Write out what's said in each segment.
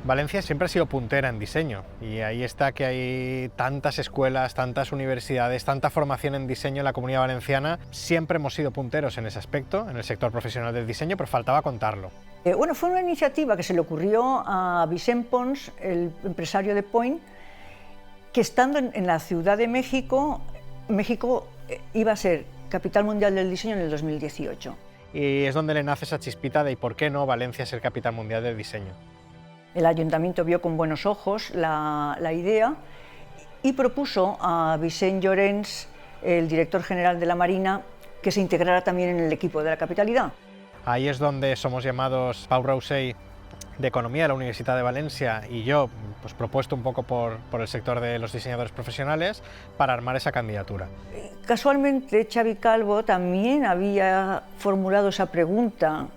Valencia siempre ha sido puntera en diseño y ahí está que hay tantas escuelas, tantas universidades, tanta formación en diseño en la Comunidad Valenciana. Siempre hemos sido punteros en ese aspecto, en el sector profesional del diseño, pero faltaba contarlo. Bueno, fue una iniciativa que se le ocurrió a Vicent Pons, el empresario de Point, que estando en la Ciudad de México, México iba a ser capital mundial del diseño en el 2018. Y es donde le nace esa chispita de ¿y por qué no Valencia ser capital mundial del diseño? El ayuntamiento vio con buenos ojos la idea y propuso a Vicent Llorens, el director general de la Marina, que se integrara también en el equipo de la capitalidad. Ahí es donde somos llamados Pau Rousey de Economía de la Universidad de Valencia y yo, pues propuesto un poco por el sector de los diseñadores profesionales para armar esa candidatura. Casualmente, Xavi Calvo también había formulado esa pregunta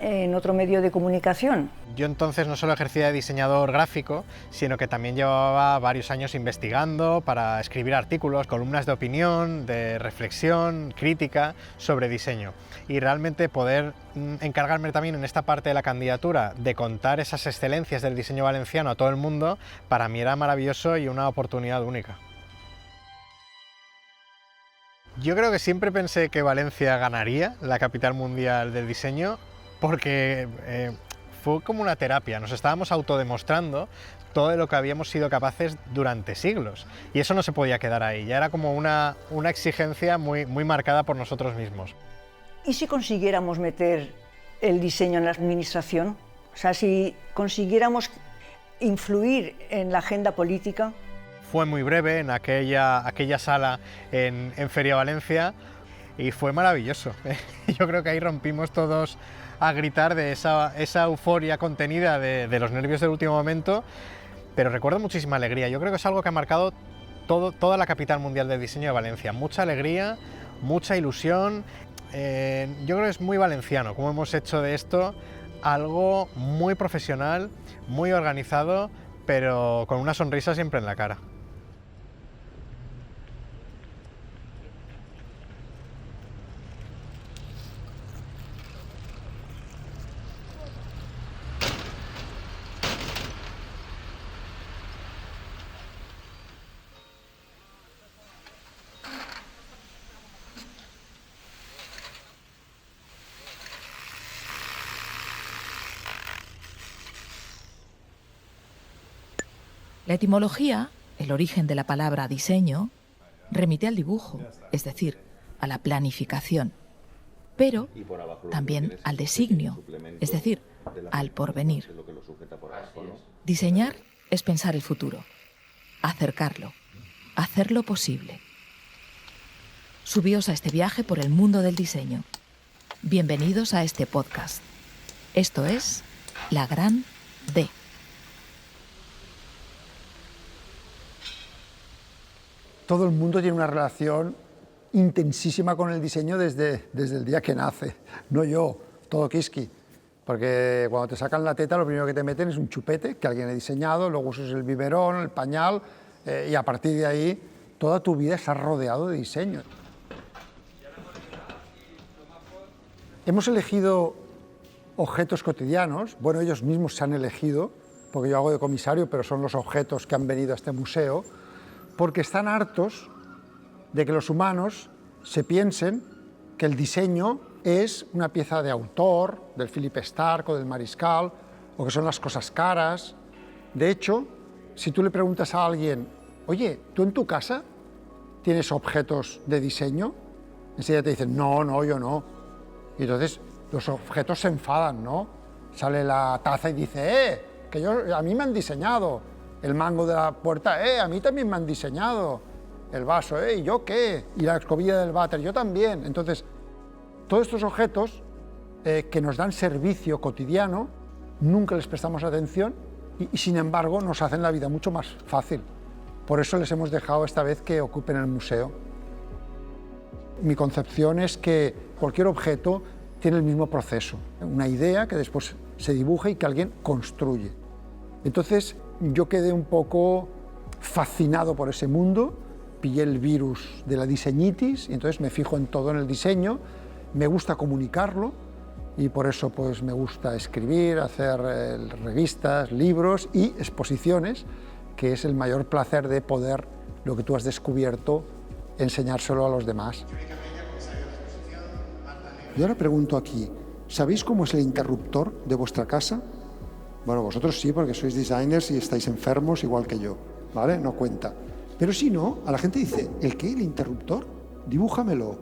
en otro medio de comunicación. Yo entonces no solo ejercía de diseñador gráfico, sino que también llevaba varios años investigando para escribir artículos, columnas de opinión, de reflexión, crítica sobre diseño. Y realmente poder encargarme también en esta parte de la candidatura de contar esas excelencias del diseño valenciano a todo el mundo, para mí era maravilloso y una oportunidad única. Yo creo que siempre pensé que Valencia ganaría la capital mundial del diseño, porque fue como una terapia, nos estábamos autodemostrando todo lo que habíamos sido capaces durante siglos y eso no se podía quedar ahí, ya era como una exigencia muy marcada por nosotros mismos. ¿Y si consiguiéramos meter el diseño en la administración? O sea, si consiguiéramos influir en la agenda política. Fue muy breve en aquella sala en Feria Valencia y fue maravilloso. Yo creo que ahí rompimos todos a gritar de esa euforia contenida de los nervios del último momento, pero recuerdo muchísima alegría. Yo creo que es algo que ha marcado toda la capital mundial del diseño de Valencia. Mucha alegría, mucha ilusión. Yo creo que es muy valenciano cómo hemos hecho de esto algo muy profesional, muy organizado, pero con una sonrisa siempre en la cara. La etimología, el origen de la palabra diseño, remite al dibujo, es decir, a la planificación, pero también al designio, es decir, al porvenir. Diseñar es pensar el futuro, acercarlo, hacerlo posible. Subíos a este viaje por el mundo del diseño. Bienvenidos a este podcast. Esto es La Gran D. Todo el mundo tiene una relación intensísima con el diseño desde el día que nace, no yo, todo Kiski. Porque cuando te sacan la teta lo primero que te meten es un chupete que alguien ha diseñado, luego usas el biberón, el pañal, y a partir de ahí toda tu vida estás rodeado de diseño. Hemos elegido objetos cotidianos, bueno, ellos mismos se han elegido, porque yo hago de comisario, pero son los objetos que han venido a este museo, porque están hartos de que los humanos se piensen que el diseño es una pieza de autor, del Philippe Starck o del Mariscal, o que son las cosas caras. De hecho, si tú le preguntas a alguien, oye, ¿tú en tu casa tienes objetos de diseño? Enseguida te dicen, no, yo no. Y entonces los objetos se enfadan, ¿no? Sale la taza y dice, que a mí me han diseñado. El mango de la puerta, a mí también me han diseñado. El vaso, ¿y yo qué? Y la escobilla del váter, yo también. Entonces, todos estos objetos que nos dan servicio cotidiano, nunca les prestamos atención y sin embargo nos hacen la vida mucho más fácil. Por eso les hemos dejado esta vez que ocupen el museo. Mi concepción es que cualquier objeto tiene el mismo proceso, una idea que después se dibuja y que alguien construye. Entonces, yo quedé un poco fascinado por ese mundo, pillé el virus de la diseñitis y entonces me fijo en todo en el diseño, me gusta comunicarlo y por eso pues me gusta escribir, hacer revistas, libros y exposiciones, que es el mayor placer de poder, lo que tú has descubierto, enseñárselo a los demás. Yo ahora pregunto aquí, ¿sabéis cómo es el interruptor de vuestra casa? Bueno, vosotros sí, porque sois designers y estáis enfermos igual que yo, ¿vale? No cuenta. Pero si no, a la gente dice, ¿el qué? ¿El interruptor? Dibújamelo.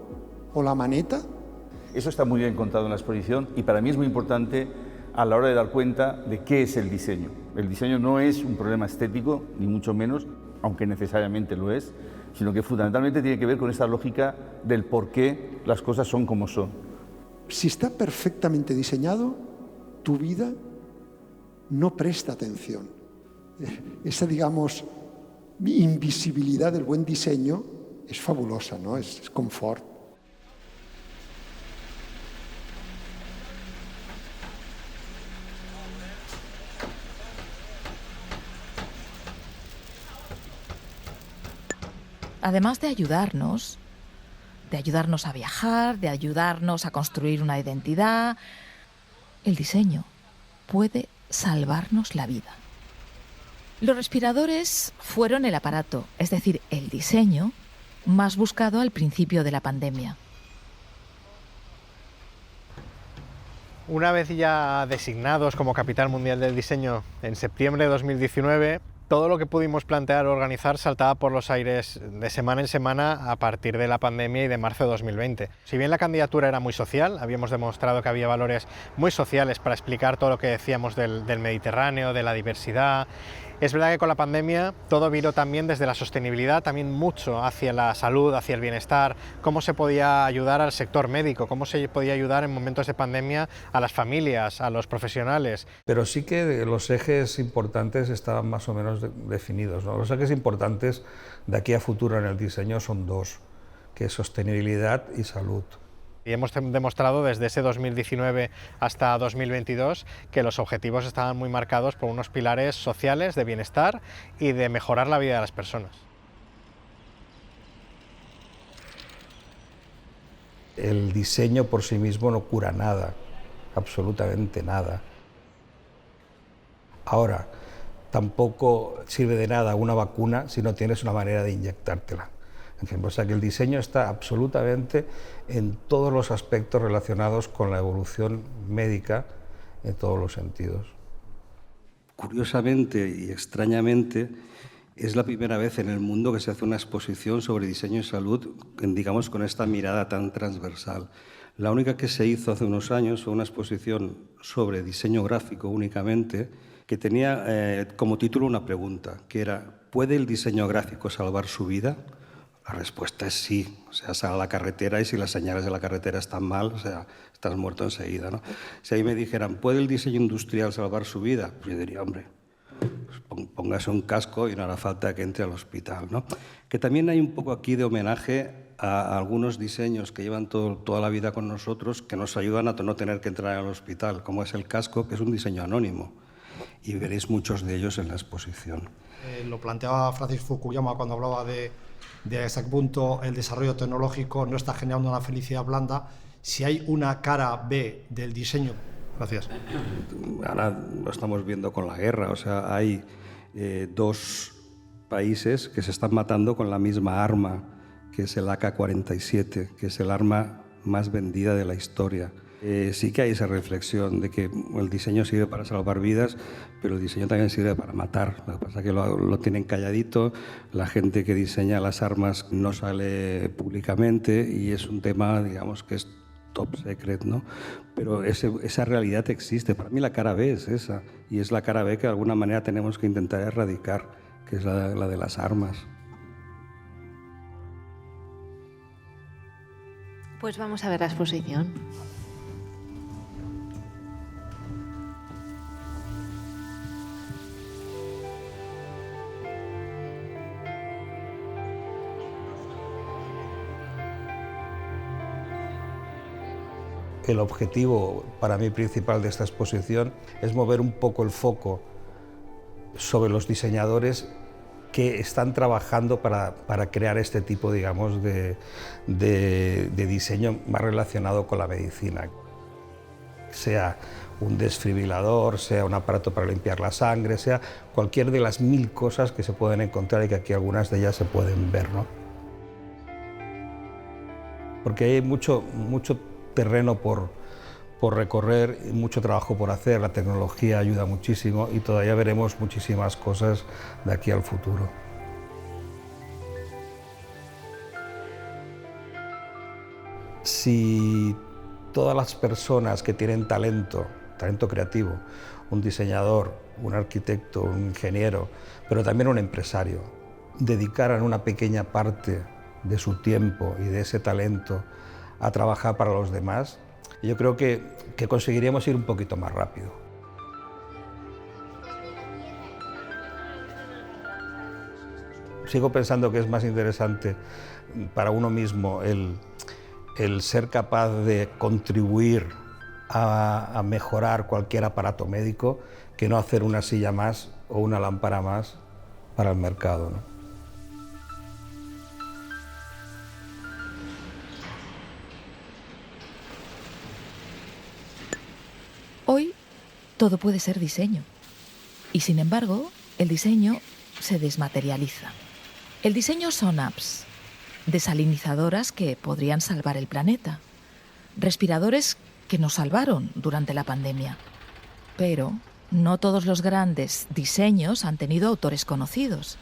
¿O la maneta? Eso está muy bien contado en la exposición y para mí es muy importante a la hora de dar cuenta de qué es el diseño. El diseño no es un problema estético, ni mucho menos, aunque necesariamente lo es, sino que fundamentalmente tiene que ver con esta lógica del por qué las cosas son como son. Si está perfectamente diseñado, tu vida no presta atención. Esa, digamos, invisibilidad del buen diseño es fabulosa, ¿no? Es confort. Además de ayudarnos a viajar, de ayudarnos a construir una identidad, el diseño puede salvarnos la vida. Los respiradores fueron el aparato, es decir, el diseño, más buscado al principio de la pandemia. Una vez ya designados como Capital Mundial del Diseño en septiembre de 2019, todo lo que pudimos plantear o organizar saltaba por los aires de semana en semana a partir de la pandemia y de marzo de 2020. Si bien la candidatura era muy social, habíamos demostrado que había valores muy sociales para explicar todo lo que decíamos del Mediterráneo, de la diversidad. Es verdad que con la pandemia todo viró también desde la sostenibilidad, también mucho hacia la salud, hacia el bienestar, cómo se podía ayudar al sector médico, cómo se podía ayudar en momentos de pandemia a las familias, a los profesionales. Pero sí que los ejes importantes estaban más o menos definidos, ¿no? Los ejes importantes de aquí a futuro en el diseño son dos, que es sostenibilidad y salud. Y hemos demostrado desde ese 2019 hasta 2022 que los objetivos estaban muy marcados por unos pilares sociales de bienestar y de mejorar la vida de las personas. El diseño por sí mismo no cura nada, absolutamente nada. Ahora, tampoco sirve de nada una vacuna si no tienes una manera de inyectártela. O sea que el diseño está absolutamente en todos los aspectos relacionados con la evolución médica en todos los sentidos. Curiosamente y extrañamente, es la primera vez en el mundo que se hace una exposición sobre diseño y salud, digamos, con esta mirada tan transversal. La única que se hizo hace unos años fue una exposición sobre diseño gráfico únicamente, que tenía como título una pregunta, que era, ¿puede el diseño gráfico salvar su vida? La respuesta es sí. O sea, sal a la carretera y si las señales de la carretera están mal, o sea, estás muerto enseguida, ¿no? Si ahí me dijeran, ¿puede el diseño industrial salvar su vida? Pues yo diría, hombre, pues póngase un casco y no hará falta que entre al hospital, ¿no? Que también hay un poco aquí de homenaje a algunos diseños que llevan toda la vida con nosotros, que nos ayudan a no tener que entrar al hospital, como es el casco, que es un diseño anónimo. Y veréis muchos de ellos en la exposición. Lo planteaba Francis Fukuyama cuando hablaba de hasta qué punto el desarrollo tecnológico no está generando una felicidad blanda. Si hay una cara B del diseño. Gracias. Ahora lo estamos viendo con la guerra, o sea, hay dos países que se están matando con la misma arma, que es el AK-47, que es el arma más vendida de la historia. Sí que hay esa reflexión de que el diseño sirve para salvar vidas, pero el diseño también sirve para matar. Lo que pasa es que lo tienen calladito, la gente que diseña las armas no sale públicamente y es un tema, digamos, que es top secret, ¿no? Pero esa realidad existe. Para mí la cara B es esa, y es la cara B que de alguna manera tenemos que intentar erradicar, que es la de las armas. Pues vamos a ver la exposición. El objetivo para mí principal de esta exposición es mover un poco el foco sobre los diseñadores que están trabajando para crear este tipo, digamos, de diseño más relacionado con la medicina. sea un desfibrilador, sea un aparato para limpiar la sangre, sea cualquier de las 1000 cosas que se pueden encontrar y que aquí algunas de ellas se pueden ver, ¿no? Porque hay mucho terreno por recorrer, mucho trabajo por hacer, la tecnología ayuda muchísimo y todavía veremos muchísimas cosas de aquí al futuro. Si todas las personas que tienen talento creativo, un diseñador, un arquitecto, un ingeniero, pero también un empresario, dedicaran una pequeña parte de su tiempo y de ese talento a trabajar para los demás, yo creo que conseguiríamos ir un poquito más rápido. Sigo pensando que es más interesante para uno mismo el ser capaz de contribuir a mejorar cualquier aparato médico que no hacer una silla más o una lámpara más para el mercado, ¿no? Hoy todo puede ser diseño y sin embargo el diseño se desmaterializa. El diseño son apps, desalinizadoras que podrían salvar el planeta, respiradores que nos salvaron durante la pandemia. Pero no todos los grandes diseños han tenido autores conocidos.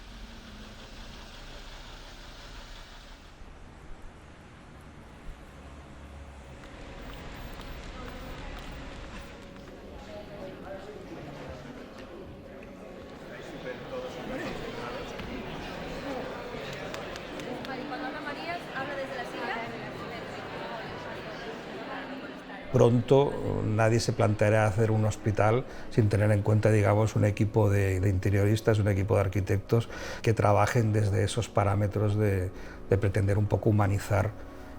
Pronto nadie se planteará hacer un hospital sin tener en cuenta, digamos, un equipo de interioristas, un equipo de arquitectos que trabajen desde esos parámetros de pretender un poco humanizar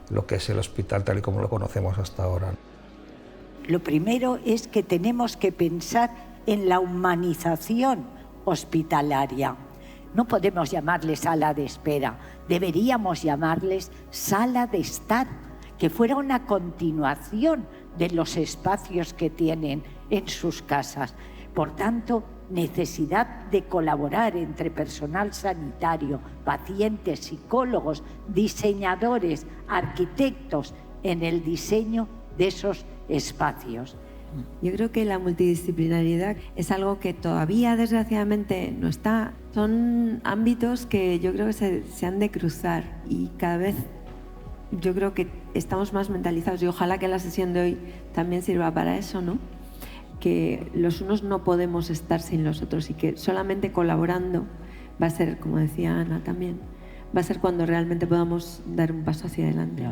lo que es el hospital tal y como lo conocemos hasta ahora. Lo primero es que tenemos que pensar en la humanización hospitalaria. No podemos llamarles sala de espera, deberíamos llamarles sala de estar, que fuera una continuación de los espacios que tienen en sus casas. Por tanto, necesidad de colaborar entre personal sanitario, pacientes, psicólogos, diseñadores, arquitectos en el diseño de esos espacios. Yo creo que la multidisciplinariedad es algo que todavía desgraciadamente no está. Son ámbitos que yo creo que se han de cruzar y cada vez yo creo que estamos más mentalizados y ojalá que la sesión de hoy también sirva para eso, ¿no? Que los unos no podemos estar sin los otros y que solamente colaborando va a ser, como decía Ana también, va a ser cuando realmente podamos dar un paso hacia adelante.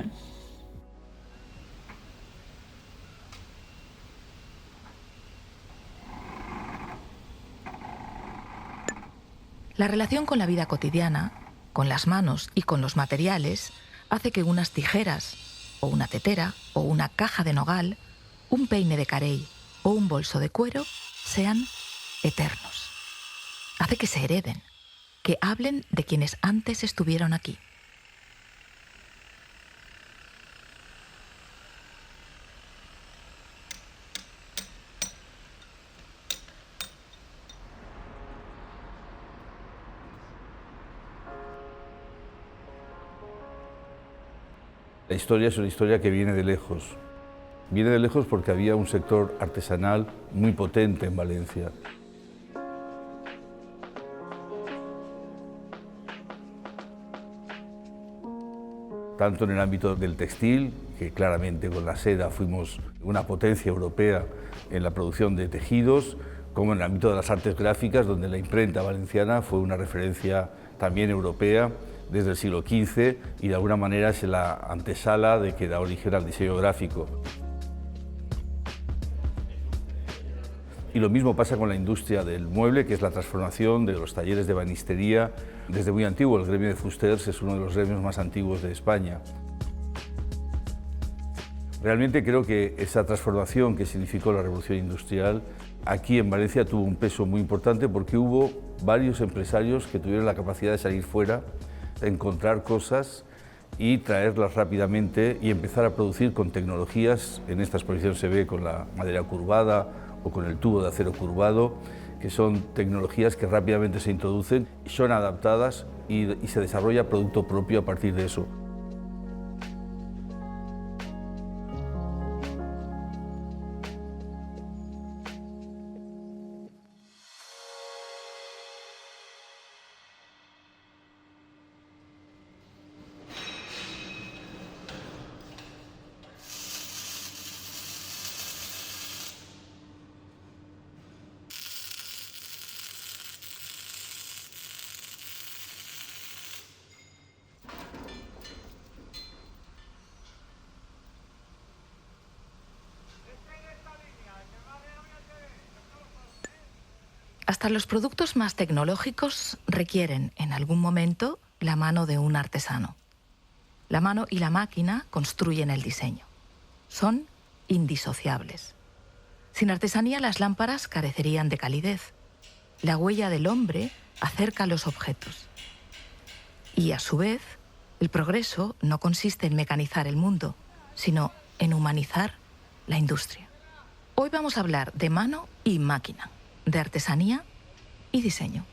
La relación con la vida cotidiana, con las manos y con los materiales, hace que unas tijeras, o una tetera, o una caja de nogal, un peine de carey o un bolso de cuero sean eternos. Hace que se hereden, que hablen de quienes antes estuvieron aquí. La historia es una historia que viene de lejos. Viene de lejos porque había un sector artesanal muy potente en Valencia. Tanto en el ámbito del textil, que claramente con la seda fuimos una potencia europea en la producción de tejidos, como en el ámbito de las artes gráficas, donde la imprenta valenciana fue una referencia también europea desde el siglo XV y de alguna manera es la antesala de que da origen al diseño gráfico. Y lo mismo pasa con la industria del mueble, que es la transformación de los talleres de ebanistería desde muy antiguo. El gremio de fusters es uno de los gremios más antiguos de España. Realmente creo que esa transformación que significó la revolución industrial aquí en Valencia tuvo un peso muy importante porque hubo varios empresarios que tuvieron la capacidad de salir fuera, de encontrar cosas y traerlas rápidamente y empezar a producir con tecnologías. En esta exposición se ve con la madera curvada o con el tubo de acero curvado, que son tecnologías que rápidamente se introducen, son adaptadas y se desarrolla producto propio a partir de eso. Hasta los productos más tecnológicos requieren, en algún momento, la mano de un artesano. La mano y la máquina construyen el diseño. Son indisociables. Sin artesanía, las lámparas carecerían de calidez. La huella del hombre acerca los objetos. Y, a su vez, el progreso no consiste en mecanizar el mundo, sino en humanizar la industria. Hoy vamos a hablar de mano y máquina, de artesanía y diseño.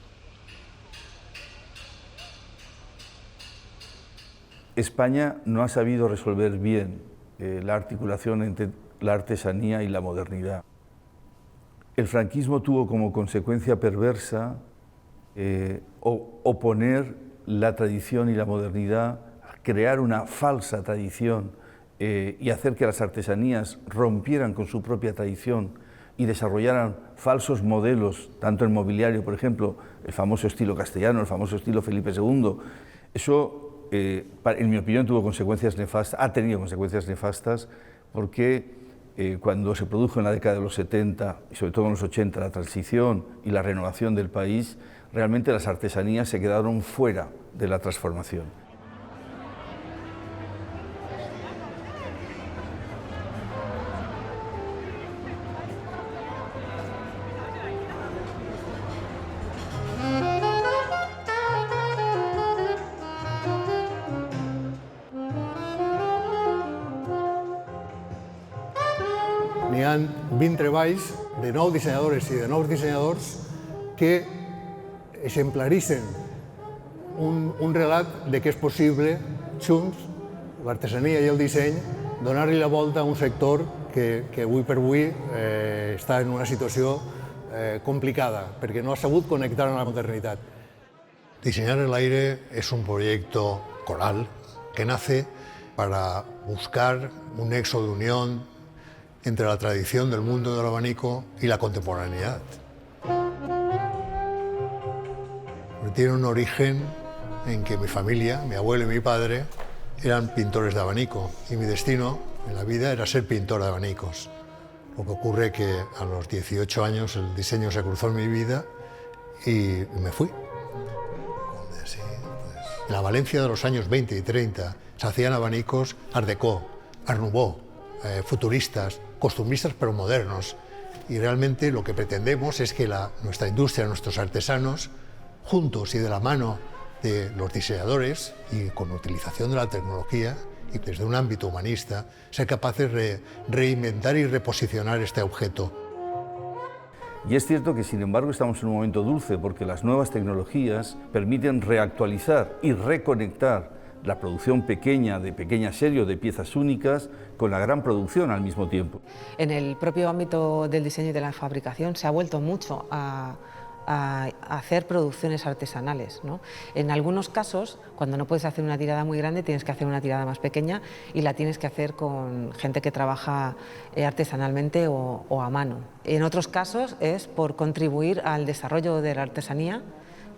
España no ha sabido resolver bien la articulación entre la artesanía y la modernidad. El franquismo tuvo como consecuencia perversa oponer la tradición y la modernidad, crear una falsa tradición y hacer que las artesanías rompieran con su propia tradición y desarrollaran falsos modelos, tanto en mobiliario, por ejemplo, el famoso estilo castellano, el famoso estilo Felipe II. Eso, en mi opinión, tuvo consecuencias nefastas, ha tenido consecuencias nefastas, porque cuando se produjo en la década de los 70 y sobre todo en los 80 la transición y la renovación del país, realmente las artesanías se quedaron fuera de la transformación. N'hi ha 20 treballs de nous dissenyadores i de nous dissenyadors que exemplaritzen un relat de que és possible, junts, l'artesania i el disseny, donar-li la volta a un sector que avui per avui està en una situació complicada, perquè no ha sabut connectar amb la modernitat. Diseñar el aire es un proyecto coral que nace para buscar un nexo de unión entre la tradición del mundo del abanico y la contemporaneidad. Tiene un origen en que mi familia, mi abuelo y mi padre, eran pintores de abanico y mi destino en la vida era ser pintor de abanicos. Lo que ocurre que a los 18 años el diseño se cruzó en mi vida y me fui. En la Valencia de los años 20 y 30 se hacían abanicos Art Deco, Art Nouveau, futuristas, costumbristas pero modernos. Y realmente lo que pretendemos es que nuestra industria, nuestros artesanos, juntos y de la mano de los diseñadores y con utilización de la tecnología y desde un ámbito humanista, ser capaces de reinventar y reposicionar este objeto. Y es cierto que, sin embargo, estamos en un momento dulce porque las nuevas tecnologías permiten reactualizar y reconectar la producción pequeña, de pequeña serie o de piezas únicas, con la gran producción al mismo tiempo. En el propio ámbito del diseño y de la fabricación se ha vuelto mucho a hacer producciones artesanales, ¿no? En algunos casos, cuando no puedes hacer una tirada muy grande, tienes que hacer una tirada más pequeña y la tienes que hacer con gente que trabaja artesanalmente o a mano. En otros casos es por contribuir al desarrollo de la artesanía,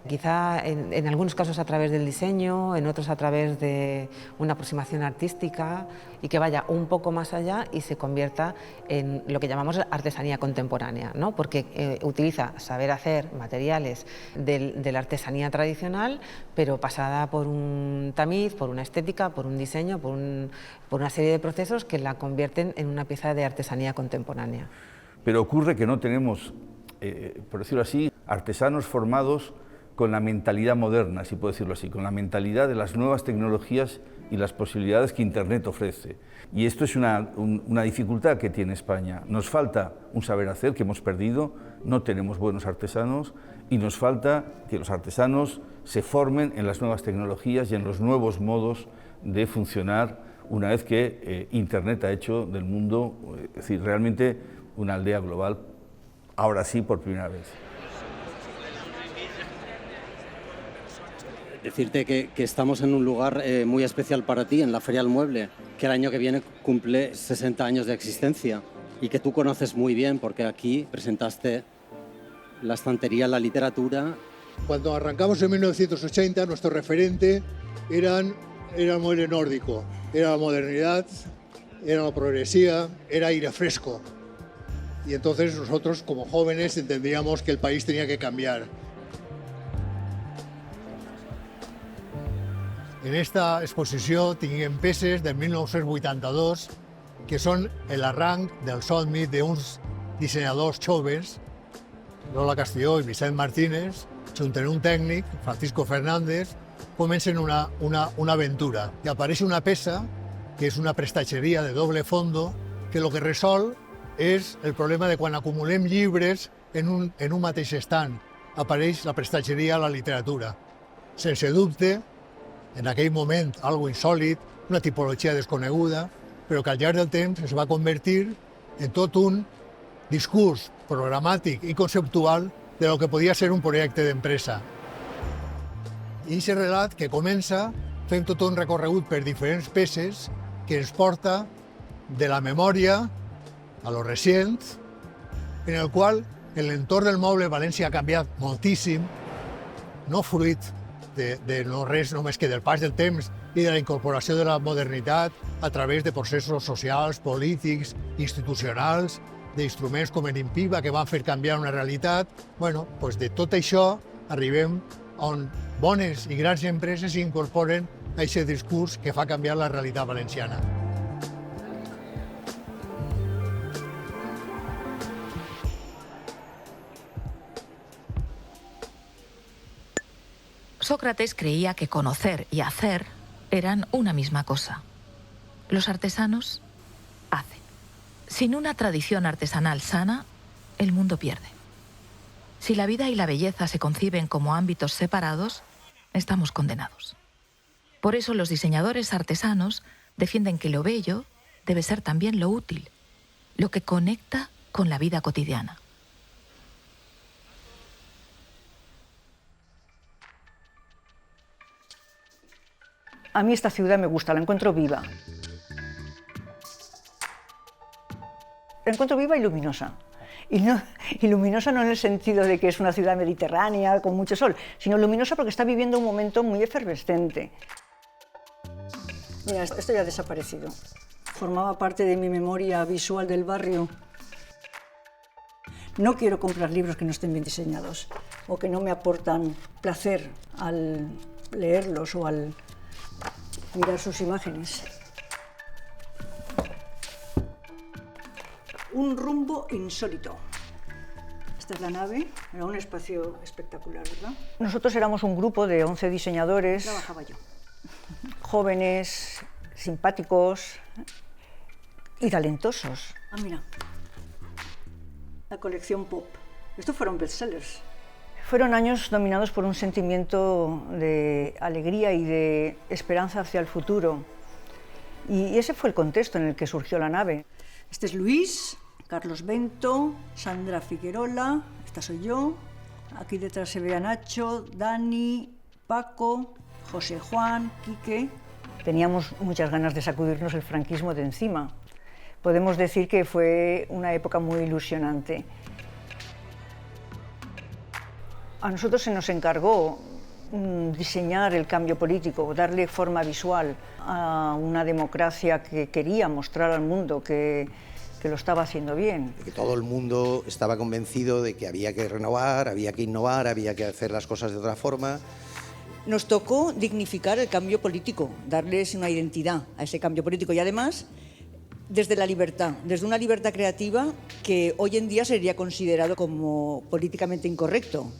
quizá en algunos casos a través del diseño, en otros a través de una aproximación artística y que vaya un poco más allá y se convierta en lo que llamamos artesanía contemporánea, ¿no? Porque utiliza saber hacer materiales de la artesanía tradicional, pero pasada por un tamiz, por una estética, por un diseño, por una serie de procesos que la convierten en una pieza de artesanía contemporánea. Pero ocurre que no tenemos, por decirlo así, artesanos formados con la mentalidad moderna, si puedo decirlo así, con la mentalidad de las nuevas tecnologías y las posibilidades que Internet ofrece. Y esto es una dificultad que tiene España. Nos falta un saber hacer que hemos perdido, no tenemos buenos artesanos y nos falta que los artesanos se formen en las nuevas tecnologías y en los nuevos modos de funcionar una vez que Internet ha hecho del mundo, es decir, realmente una aldea global, ahora sí por primera vez. Decirte que estamos en un lugar muy especial para ti, en la Feria del Mueble, que el año que viene cumple 60 años de existencia y que tú conoces muy bien porque aquí presentaste la estantería, la literatura. Cuando arrancamos en 1980, nuestro referente era el mueble nórdico, era la modernidad, era la progresía, era aire fresco. Y entonces nosotros, como jóvenes, entendíamos que el país tenía que cambiar. En esta exposició tinguem peces del 1982 que són l'arranc del somni d'uns dissenyadors joves, Lola Castelló i Vicent Martínez, junt amb un tècnic, Francisco Fernández, comencen una aventura. I apareix una peça que és una prestatgeria de doble fondo que el que resol és el problema de quan acumulem llibres en un mateix estant. Apareix la prestatgeria a la literatura. Sense dubte, en aquell moment, algo insòlit, una tipologia desconeguda, però que al llarg del temps es va convertir en tot un discurs programàtic i conceptual de lo que podia ser un projecte d'empresa. I aquest relat que comença fent tot un recorregut per diferents peces que ens porta de la memòria a lo recent, en el qual l'entorn del moble València ha canviat moltíssim, no fruit de no res només que del pas del temps i de la incorporació de la modernitat a través de processos socials, polítics, institucionals, d'instruments com l'INPIVA que van fer canviar una realitat. Bueno, doncs de tot això arribem on bones i grans empreses incorporen a aquest discurs que fa canviar la realitat valenciana. Sócrates creía que conocer y hacer eran una misma cosa. Los artesanos hacen. Sin una tradición artesanal sana, el mundo pierde. Si la vida y la belleza se conciben como ámbitos separados, estamos condenados. Por eso los diseñadores artesanos defienden que lo bello debe ser también lo útil, lo que conecta con la vida cotidiana. A mí esta ciudad me gusta, la encuentro viva. La encuentro viva y luminosa. Y luminosa no en el sentido de que es una ciudad mediterránea con mucho sol, sino luminosa porque está viviendo un momento muy efervescente. Mira, esto ya ha desaparecido. Formaba parte de mi memoria visual del barrio. No quiero comprar libros que no estén bien diseñados o que no me aportan placer al leerlos o al mirar sus imágenes. Un rumbo insólito. Esta es la nave, era un espacio espectacular, ¿verdad? Nosotros éramos un grupo de 11 diseñadores. Trabajaba yo. Jóvenes, simpáticos y talentosos. Ah, mira. La colección Pop. Estos fueron bestsellers. Fueron años dominados por un sentimiento de alegría y de esperanza hacia el futuro. Y ese fue el contexto en el que surgió la nave. Este es Luis, Carlos Bento, Sandra Figuerola, esta soy yo. Aquí detrás se ve a Nacho, Dani, Paco, José Juan, Quique. Teníamos muchas ganas de sacudirnos el franquismo de encima. Podemos decir que fue una época muy ilusionante. A nosotros se nos encargó diseñar el cambio político, darle forma visual a una democracia que quería mostrar al mundo que lo estaba haciendo bien. Que todo el mundo estaba convencido de que había que renovar, había que innovar, había que hacer las cosas de otra forma. Nos tocó dignificar el cambio político, darles una identidad a ese cambio político y además desde la libertad, desde una libertad creativa que hoy en día sería considerado como políticamente incorrecto.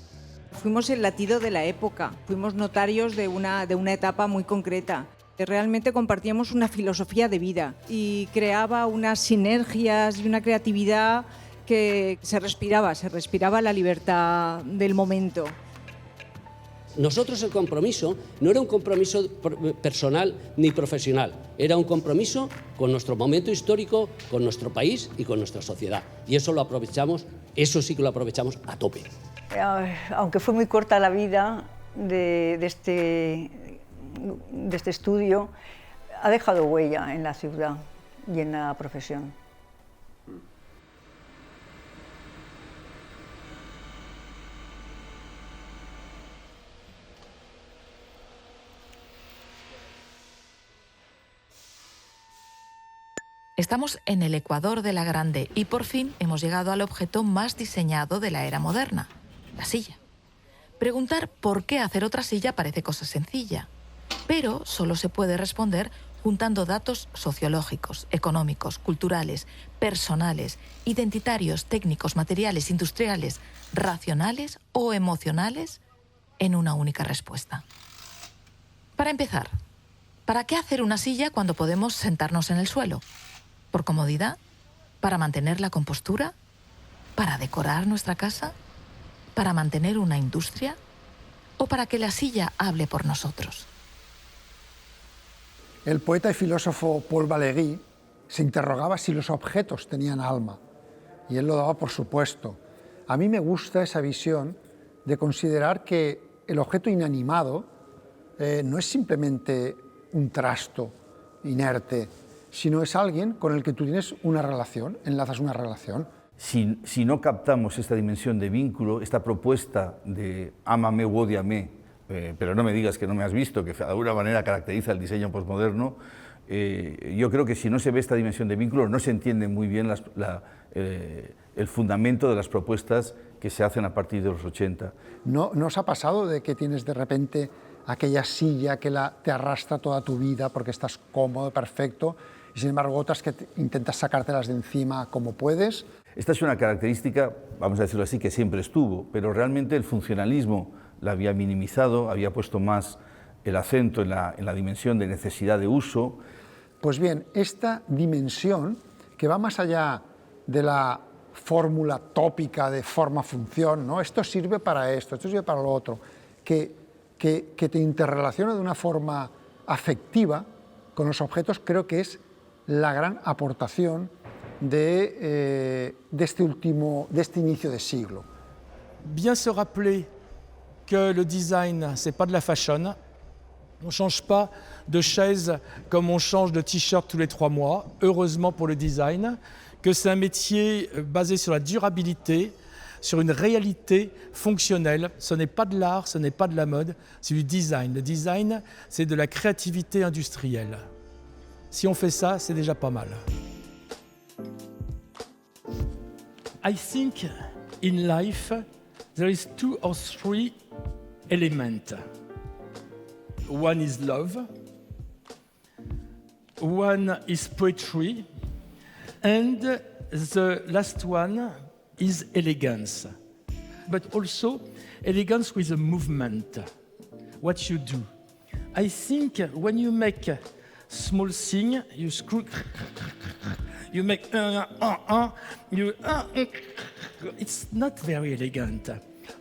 Fuimos el latido de la época, fuimos notarios de una etapa muy concreta. Realmente compartíamos una filosofía de vida y creaba unas sinergias y una creatividad que se respiraba la libertad del momento. Nosotros el compromiso no era un compromiso personal ni profesional, era un compromiso con nuestro momento histórico, con nuestro país y con nuestra sociedad. Y eso lo aprovechamos, eso sí que lo aprovechamos a tope. Aunque fue muy corta la vida de este estudio, ha dejado huella en la ciudad y en la profesión. Estamos en el ecuador de la Grande y por fin hemos llegado al objeto más diseñado de la era moderna, la silla. Preguntar por qué hacer otra silla parece cosa sencilla, pero solo se puede responder juntando datos sociológicos, económicos, culturales, personales, identitarios, técnicos, materiales, industriales, racionales o emocionales en una única respuesta. Para empezar, ¿para qué hacer una silla cuando podemos sentarnos en el suelo? ¿Por comodidad? ¿Para mantener la compostura? ¿Para decorar nuestra casa? ¿Para mantener una industria? ¿O para que la silla hable por nosotros? El poeta y filósofo Paul Valéry se interrogaba si los objetos tenían alma, y él lo daba por supuesto. A mí me gusta esa visión de considerar que el objeto inanimado no es simplemente un trasto inerte, sino es alguien con el que tú tienes una relación, enlazas una relación. Si no captamos esta dimensión de vínculo, esta propuesta de ámame u ódiame, pero no me digas que no me has visto, que de alguna manera caracteriza el diseño posmoderno, yo creo que si no se ve esta dimensión de vínculo no se entiende muy bien el fundamento de las propuestas que se hacen a partir de los 80. ¿No os ha pasado de que tienes de repente aquella silla que te arrastra toda tu vida porque estás cómodo, perfecto, y sin embargo otras que intentas sacártelas de encima como puedes? Esta es una característica, vamos a decirlo así, que siempre estuvo, pero realmente el funcionalismo la había minimizado, había puesto más el acento en la dimensión de necesidad de uso. Pues bien, esta dimensión, que va más allá de la fórmula tópica de forma-función, ¿no? Esto sirve para esto, esto sirve para lo otro, que te interrelaciona de una forma afectiva con los objetos, creo que es la gran aportación de este inicio de siglo. Bien se rappeler que le design, c'est pas de la fashion. On ne change pas de chaise comme on change de t-shirt tous les 3 mois, heureusement pour le design, que c'est un métier basé sur la durabilité, sur une réalité fonctionnelle. Ce n'est pas de l'art, ce n'est pas de la mode, c'est du design. Le design, c'est de la créativité industrielle. Si on fait ça, c'est déjà pas mal. I think in life there is 2 or 3 elements. One is love, one is poetry, and the last one is elegance. But also elegance with a movement, what you do. I think when you make a small thing, you screw, you make it's not very elegant.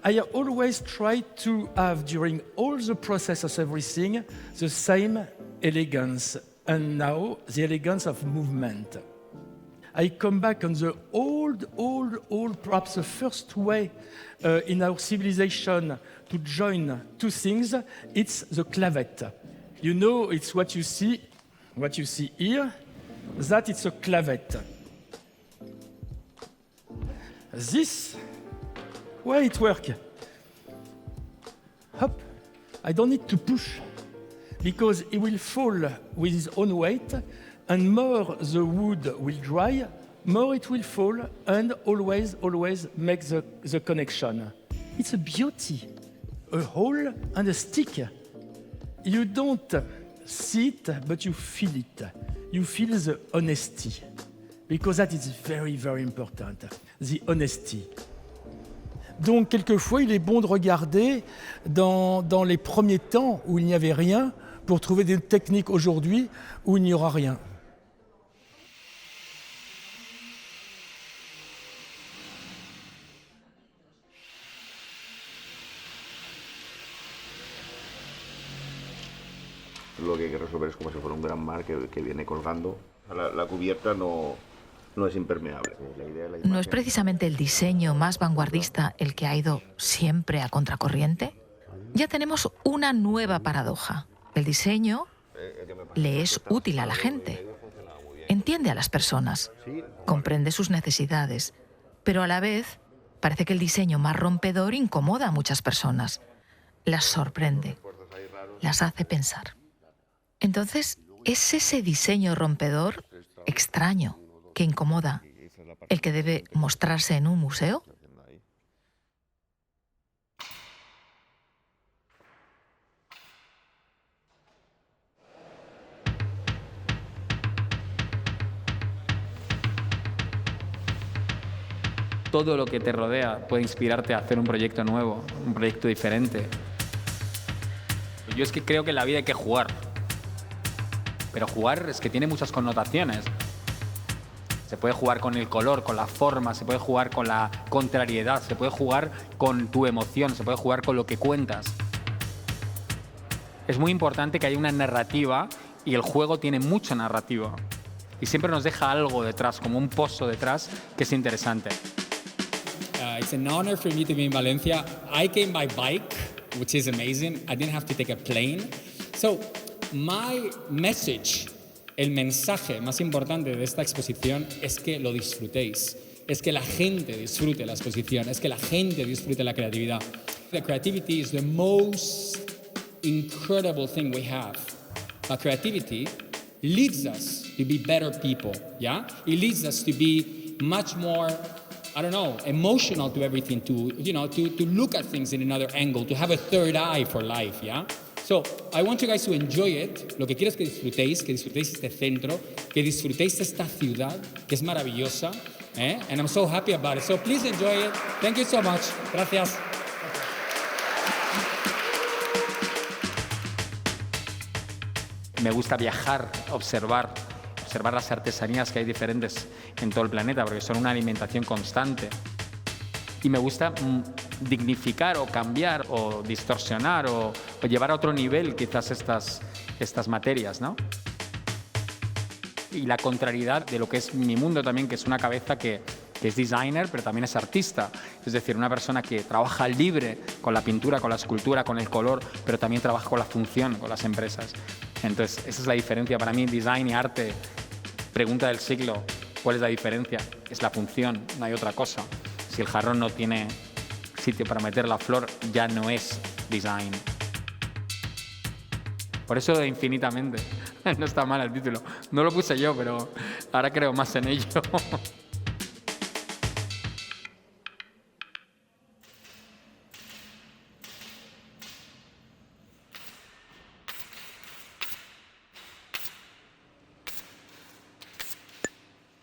I always try to have, during all the process of everything, the same elegance, and now the elegance of movement. I come back on the old, perhaps the first way in our civilization to join 2 things, it's the clavette. You know, it's what you see here, that it's a clavette. This way it works. Hop, I don't need to push because it will fall with its own weight, and more the wood will dry, more it will fall, and always make the connection. It's a beauty, a hole and a stick. You don't see it, but you feel it. You feel the honesty, because that is very, very important, the honesty. Donc, quelquefois, il est bon de regarder dans les premiers temps où il n'y avait rien pour trouver des techniques aujourd'hui où il n'y aura rien. Lo que hay que resolver es como si fuera un gran mar que viene colgando. La cubierta no es impermeable. ¿No es precisamente el diseño más vanguardista el que ha ido siempre a contracorriente? Ya tenemos una nueva paradoja. El diseño le es útil a la gente, entiende a las personas, comprende sus necesidades, pero a la vez parece que el diseño más rompedor incomoda a muchas personas, las sorprende, las hace pensar. Entonces, ¿es ese diseño rompedor, extraño, que incomoda, el que debe mostrarse en un museo? Todo lo que te rodea puede inspirarte a hacer un proyecto nuevo, un proyecto diferente. Yo es que creo que en la vida hay que jugar. Pero jugar es que tiene muchas connotaciones. Se puede jugar con el color, con la forma, se puede jugar con la contrariedad, se puede jugar con tu emoción, se puede jugar con lo que cuentas. Es muy importante que haya una narrativa y el juego tiene mucha narrativa. Y siempre nos deja algo detrás, como un pozo detrás, que es interesante. It's an honor for me to be in Valencia. I came by bike, which is amazing. I didn't have to take a plane. So, my message, el mensaje más importante de esta exposición es que lo disfrutéis. Es que la gente disfrute la exposición, es que la gente disfrute la creatividad. The creativity is the most incredible thing we have. The creativity leads us to be better people, yeah? It leads us to be much more, I don't know, emotional to everything, to, you know, to look at things in another angle, to have a third eye for life, yeah? So, I want you guys to enjoy it. Lo que quiero es que disfrutéis este centro, que disfrutéis esta ciudad, que es maravillosa, and I'm so happy about it. So, please enjoy it. Thank you so much. Gracias. Me gusta viajar, observar las artesanías que hay diferentes en todo el planeta, porque son una alimentación constante. Y me gusta dignificar o cambiar o distorsionar o llevar a otro nivel quizás estas materias, ¿no? Y la contrariedad de lo que es mi mundo también, que es una cabeza que es designer, pero también es artista. Es decir, una persona que trabaja libre con la pintura, con la escultura, con el color, pero también trabaja con la función, con las empresas. Entonces, esa es la diferencia para mí, design y arte. Pregunta del siglo, ¿cuál es la diferencia? Es la función, no hay otra cosa. Si el jarrón no tiene sitio para meter la flor, ya no es design. Por eso infinitamente. No está mal el título. No lo puse yo, pero ahora creo más en ello.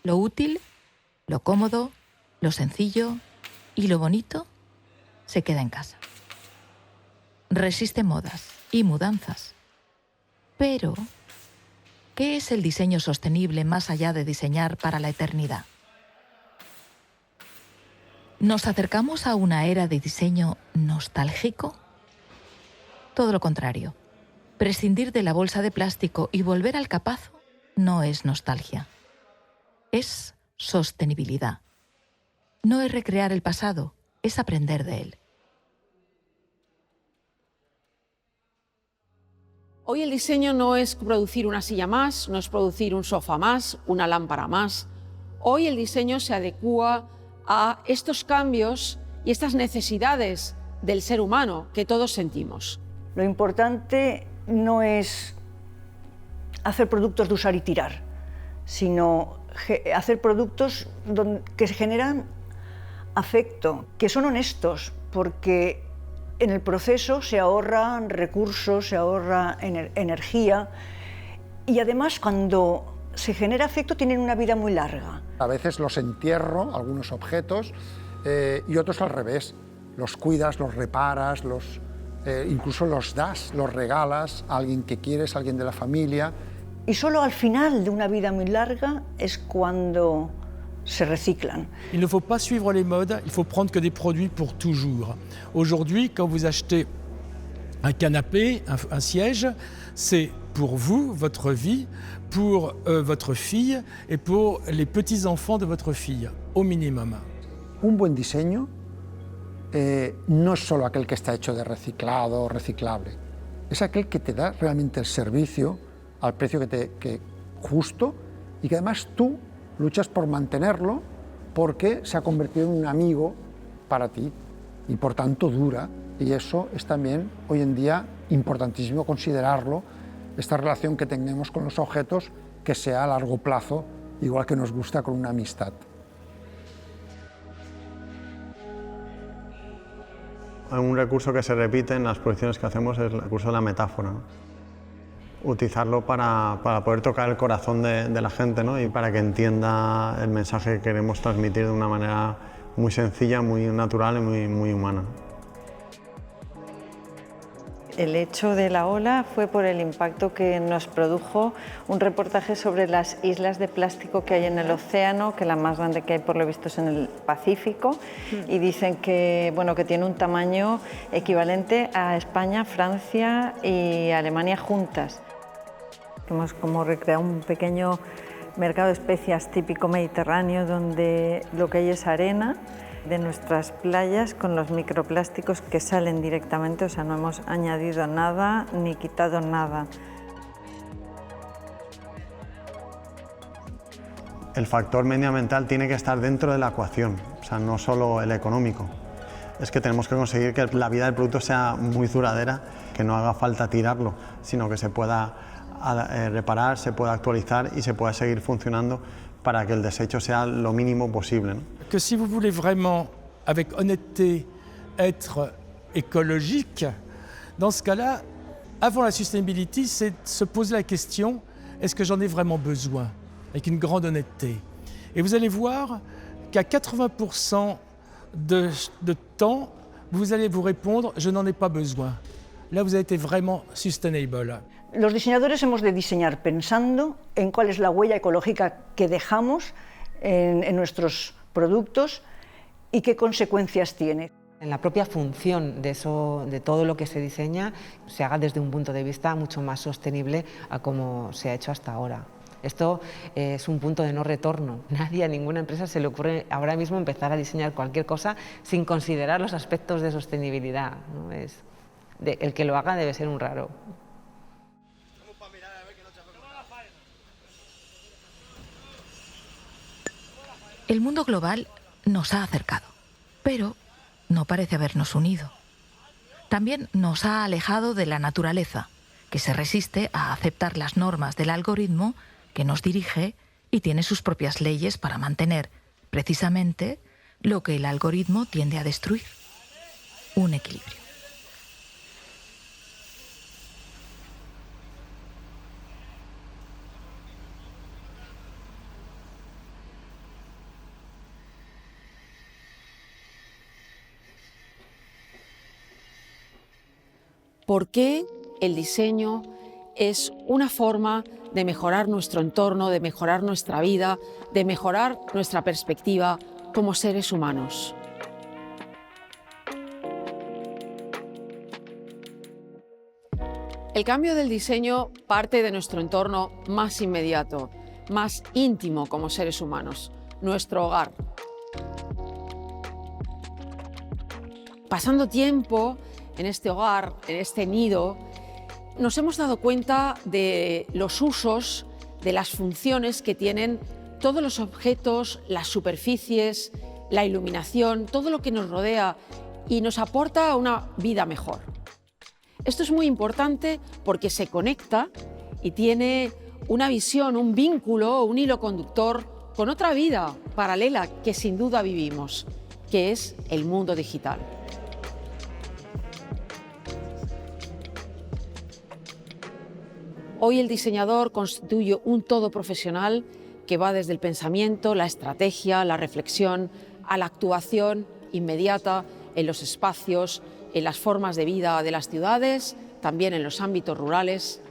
Lo útil, lo cómodo, lo sencillo y lo bonito se queda en casa. Resiste modas y mudanzas. Pero, ¿qué es el diseño sostenible más allá de diseñar para la eternidad? ¿Nos acercamos a una era de diseño nostálgico? Todo lo contrario. Prescindir de la bolsa de plástico y volver al capazo no es nostalgia. Es sostenibilidad. No es recrear el pasado, es aprender de él. Hoy el diseño no es producir una silla más, no es producir un sofá más, una lámpara más. Hoy el diseño se adecúa a estos cambios y estas necesidades del ser humano que todos sentimos. Lo importante no es hacer productos de usar y tirar, sino hacer productos que generan afecto, que son honestos, porque en el proceso se ahorran recursos, se ahorra energía y además cuando se genera afecto tienen una vida muy larga. A veces los entierro, algunos objetos, y otros al revés. los cuidas, los reparas, incluso los das, los regalas a alguien que quieres, a alguien de la familia. Y solo al final de una vida muy larga es cuando se reciclan. Il ne faut pas suivre les modes, il faut prendre que des produits pour toujours. Aujourd'hui, quand vous achetez un canapé, un siège, c'est pour vous, votre vie, pour votre fille et pour les petits-enfants de votre fille, au minimum. Un buen diseño no es solo aquel que está hecho de reciclado o reciclable, es aquel que te da realmente el servicio al precio justo y que además tú luchas por mantenerlo porque se ha convertido en un amigo para ti y por tanto dura, y eso es también hoy en día importantísimo considerarlo, esta relación que tenemos con los objetos, que sea a largo plazo, igual que nos gusta con una amistad. Un recurso que se repite en las exposiciones que hacemos es el recurso de la metáfora, ¿no? Utilizarlo para poder tocar el corazón de la gente, ¿no? Y para que entienda el mensaje que queremos transmitir de una manera muy sencilla, muy natural y muy humana. El hecho de la ola fue por el impacto que nos produjo un reportaje sobre las islas de plástico que hay en el océano, que la más grande que hay por lo visto es en el Pacífico, y dicen que, bueno, que tiene un tamaño equivalente a España, Francia y Alemania juntas. Hemos como recreado un pequeño mercado de especias típico mediterráneo donde lo que hay es arena de nuestras playas con los microplásticos que salen directamente, o sea, no hemos añadido nada ni quitado nada. El factor medioambiental tiene que estar dentro de la ecuación, o sea, no solo el económico. Es que tenemos que conseguir que la vida del producto sea muy duradera, que no haga falta tirarlo, sino que se pueda reparar, se pueda actualizar y se pueda seguir funcionando para que el desecho sea lo mínimo posible, ¿no? Que si vous voulez vraiment, avec honnêteté, être écologique, dans ce cas-là, avant la sustainability, c'est se poser la question, est-ce que j'en ai vraiment besoin? Avec une grande honnêteté. Et vous allez voir qu'à 80% de temps, vous allez vous répondre, je n'en ai pas besoin. Là, vous avez été vraiment sustainable. Los diseñadores hemos de diseñar pensando en cuál es la huella ecológica que dejamos en nuestros productos y qué consecuencias tiene. En la propia función de todo lo que se diseña, se haga desde un punto de vista mucho más sostenible a como se ha hecho hasta ahora. Esto es un punto de no retorno. Nadie, a ninguna empresa se le ocurre ahora mismo empezar a diseñar cualquier cosa sin considerar los aspectos de sostenibilidad, ¿no? El que lo haga debe ser un raro. El mundo global nos ha acercado, pero no parece habernos unido. También nos ha alejado de la naturaleza, que se resiste a aceptar las normas del algoritmo que nos dirige y tiene sus propias leyes para mantener, precisamente, lo que el algoritmo tiende a destruir: un equilibrio. ¿Por qué el diseño es una forma de mejorar nuestro entorno, de mejorar nuestra vida, de mejorar nuestra perspectiva como seres humanos? El cambio del diseño parte de nuestro entorno más inmediato, más íntimo como seres humanos, nuestro hogar. Pasando tiempo en este hogar, en este nido, nos hemos dado cuenta de los usos, de las funciones que tienen todos los objetos, las superficies, la iluminación, todo lo que nos rodea y nos aporta una vida mejor. Esto es muy importante porque se conecta y tiene una visión, un vínculo, un hilo conductor con otra vida paralela que sin duda vivimos, que es el mundo digital. Hoy el diseñador constituye un todo profesional que va desde el pensamiento, la estrategia, la reflexión, a la actuación inmediata en los espacios, en las formas de vida de las ciudades, también en los ámbitos rurales.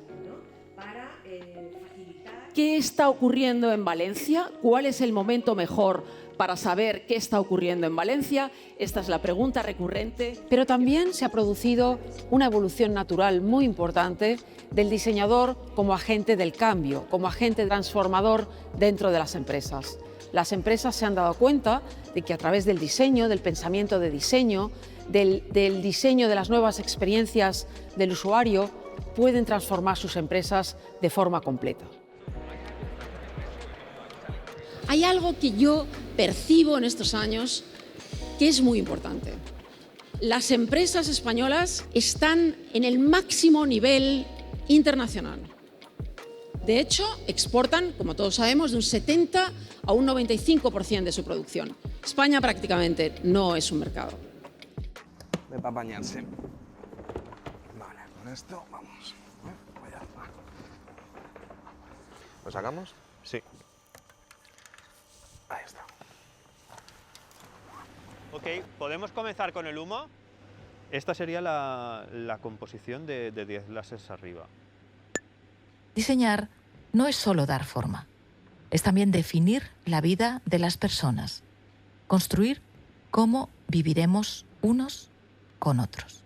¿Qué está ocurriendo en Valencia? ¿Cuál es el momento mejor para saber qué está ocurriendo en Valencia? Esta es la pregunta recurrente. Pero también se ha producido una evolución natural muy importante del diseñador como agente del cambio, como agente transformador dentro de las empresas. Las empresas se han dado cuenta de que a través del diseño, del pensamiento de diseño, del diseño de las nuevas experiencias del usuario, pueden transformar sus empresas de forma completa. Hay algo que yo percibo en estos años que es muy importante. Las empresas españolas están en el máximo nivel internacional. De hecho, exportan, como todos sabemos, de un 70 a un 95% de su producción. España prácticamente no es un mercado. Ve para bañarse. Vale, con esto vamos. Vaya. ¿Lo sacamos? Sí. Ahí está. Ok, ¿podemos comenzar con el humo? Esta sería la composición de 10 láseres arriba. Diseñar no es solo dar forma, es también definir la vida de las personas, construir cómo viviremos unos con otros.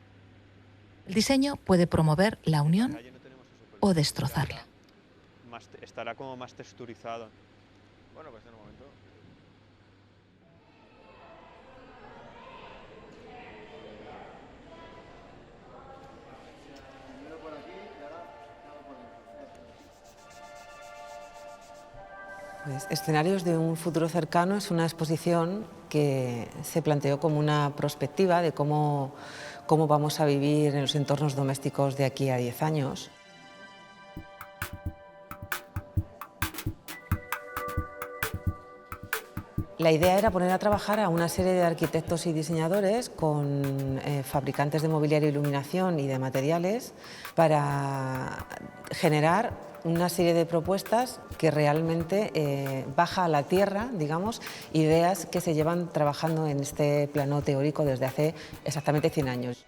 El diseño puede promover la unión o destrozarla. Estará como más texturizado. Bueno, pues en un momento. Pues, Escenarios de un futuro cercano es una exposición que se planteó como una perspectiva de cómo vamos a vivir en los entornos domésticos de aquí a 10 años. La idea era poner a trabajar a una serie de arquitectos y diseñadores con fabricantes de mobiliario, iluminación y de materiales para generar una serie de propuestas que realmente baja a la tierra, digamos, ideas que se llevan trabajando en este plano teórico desde hace exactamente 100 años.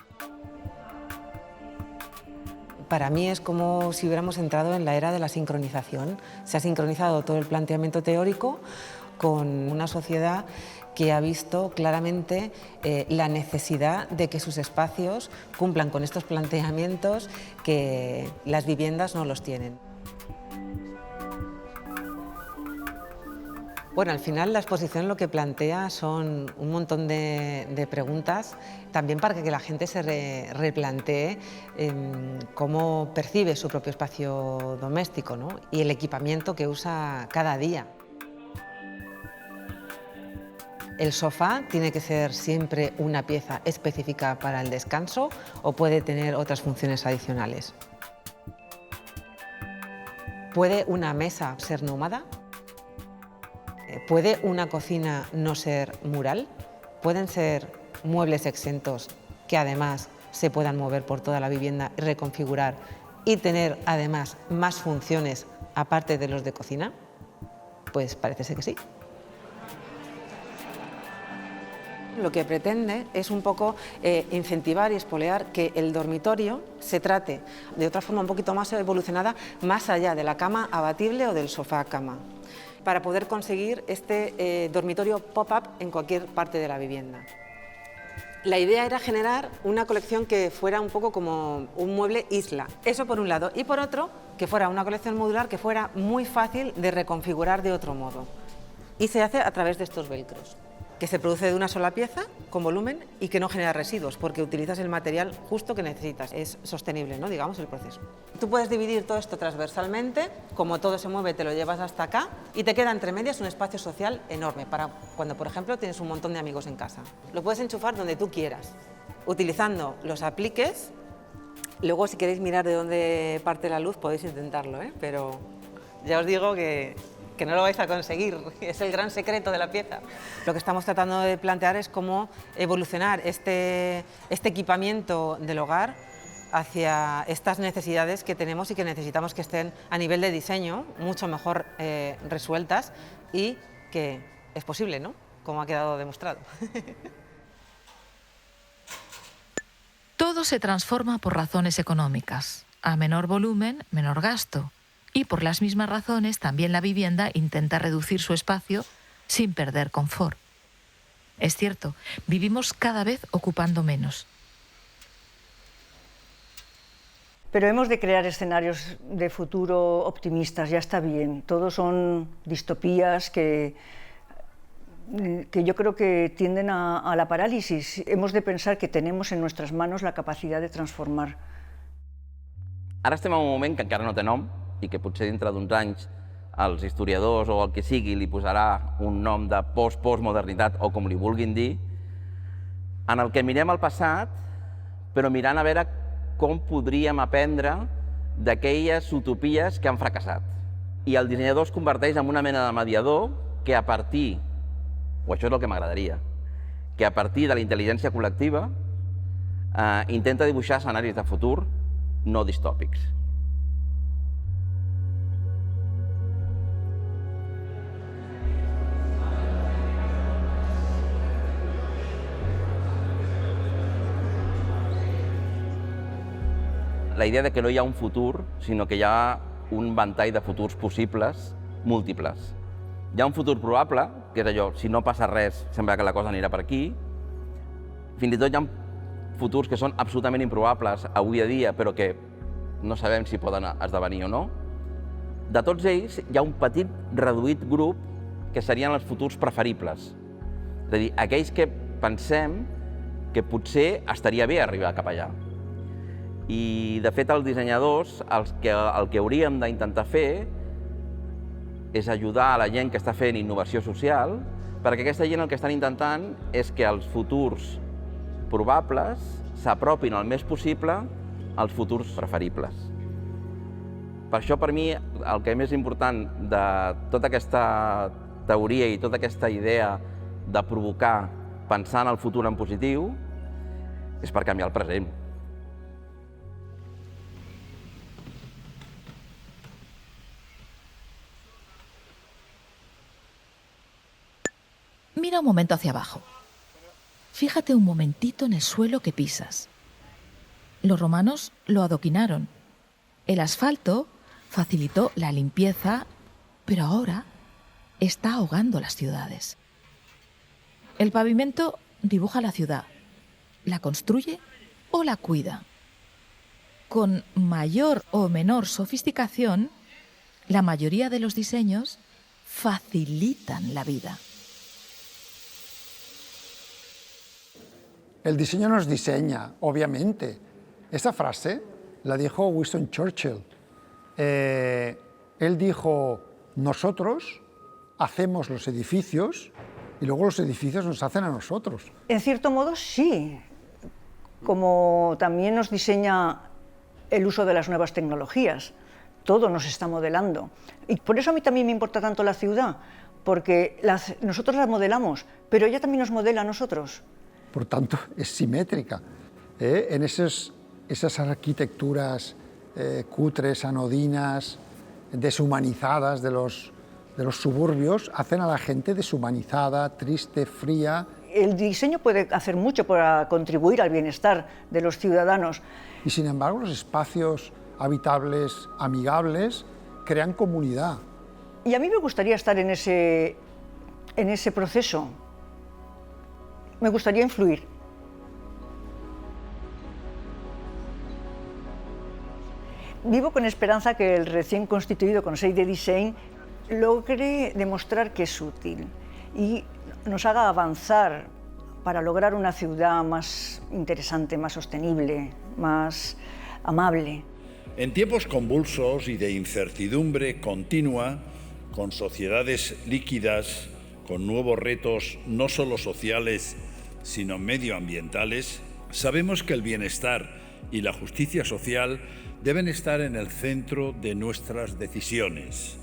Para mí es como si hubiéramos entrado en la era de la sincronización. Se ha sincronizado todo el planteamiento teórico con una sociedad que ha visto claramente la necesidad de que sus espacios cumplan con estos planteamientos que las viviendas no los tienen. Bueno, al final la exposición lo que plantea son un montón de preguntas, también para que la gente se replantee cómo percibe su propio espacio doméstico, ¿no? Y el equipamiento que usa cada día. ¿El sofá tiene que ser siempre una pieza específica para el descanso o puede tener otras funciones adicionales? ¿Puede una mesa ser nómada? ¿Puede una cocina no ser mural? ¿Pueden ser muebles exentos que además se puedan mover por toda la vivienda y reconfigurar y tener además más funciones aparte de los de cocina? Pues parece ser que sí. Lo que pretende es un poco incentivar y espolear que el dormitorio se trate de otra forma un poquito más evolucionada, más allá de la cama abatible o del sofá cama, para poder conseguir este dormitorio pop-up en cualquier parte de la vivienda. La idea era generar una colección que fuera un poco como un mueble isla, eso por un lado, y por otro, que fuera una colección modular que fuera muy fácil de reconfigurar de otro modo. Y se hace a través de estos velcros, que se produce de una sola pieza, con volumen, y que no genera residuos, porque utilizas el material justo que necesitas. Es sostenible, ¿no? Digamos, el proceso. Tú puedes dividir todo esto transversalmente, como todo se mueve, te lo llevas hasta acá, y te queda entre medias un espacio social enorme, para cuando, por ejemplo, tienes un montón de amigos en casa. Lo puedes enchufar donde tú quieras, utilizando los apliques. Luego, si queréis mirar de dónde parte la luz, podéis intentarlo, ¿eh? Pero ya os digo que no lo vais a conseguir, es el gran secreto de la pieza. Lo que estamos tratando de plantear es cómo evolucionar este equipamiento del hogar hacia estas necesidades que tenemos y que necesitamos que estén a nivel de diseño mucho mejor resueltas y que es posible, ¿no? Como ha quedado demostrado. uno se transforma por razones económicas. A menor volumen, menor gasto. Y por las mismas razones también la vivienda intenta reducir su espacio sin perder confort. Es cierto, vivimos cada vez ocupando menos. Pero hemos de crear escenarios de futuro optimistas, ya está bien. Todos son distopías que yo creo que tienden a la parálisis. Hemos de pensar que tenemos en nuestras manos la capacidad de transformar. Ara estem en un moment que encara no té nom i que potser dintre d'uns anys els historiadors o el que sigui li posarà un nom de postmodernitat o com li vulguin dir, en el que mirem el passat, però mirant a veure com podríem aprendre d'aquelles utopies que han fracassat. I el dissenyador es converteix en una mena de mediador que a partir, o això és el que m'agradaria, que a partir de la intel·ligència col·lectiva intenta dibuixar escenaris de futur no distòpics. La idea de que no hi ha un futur, sinó que hi ha un ventall de futurs possibles, múltiples. Hi ha un futur probable, que és allò, si no passa res, sembla que la cosa anirà per aquí. Fins i tot hi ha futurs que són absolutament improbables avui a dia, però que no sabem si poden esdevenir o no. De tots ells, hi ha un petit, reduït grup que serien els futurs preferibles. És a dir, aquells que pensem que potser estaria bé arribar cap allà. I, de fet, els dissenyadors el que hauríem d'intentar fer és ajudar a la gent que està fent innovació social, perquè aquesta gent el que estan intentant és que els futurs probables s'apropin el més possible als futurs preferibles. Per això, per mi, el que és més important de tota aquesta teoria i tota aquesta idea de provocar pensar en el futur en positiu és per canviar el present. Mira un momento hacia abajo. Fíjate un momentito en el suelo que pisas. Los romanos lo adoquinaron. El asfalto facilitó la limpieza, pero ahora está ahogando las ciudades. El pavimento dibuja la ciudad, la construye o la cuida. Con mayor o menor sofisticación, la mayoría de los diseños facilitan la vida. El diseño nos diseña, obviamente. Esta frase la dijo Winston Churchill. Él dijo, nosotros hacemos los edificios y luego los edificios nos hacen a nosotros. En cierto modo, sí. Como también nos diseña el uso de las nuevas tecnologías. Todo nos está modelando. Y por eso a mí también me importa tanto la ciudad, porque nosotros la modelamos, pero ella también nos modela a nosotros. Por tanto, es simétrica. En esas arquitecturas cutres, anodinas, deshumanizadas de los suburbios, hacen a la gente deshumanizada, triste, fría. El diseño puede hacer mucho para contribuir al bienestar de los ciudadanos. Y sin embargo, los espacios habitables, amigables, crean comunidad. Y a mí me gustaría estar en ese proceso. Me gustaría influir. Vivo con esperanza que el recién constituido Consell de Disseny logre demostrar que es útil y nos haga avanzar para lograr una ciudad más interesante, más sostenible, más amable. En tiempos convulsos y de incertidumbre continua, con sociedades líquidas, con nuevos retos no solo sociales, sino medioambientales, sabemos que el bienestar y la justicia social deben estar en el centro de nuestras decisiones.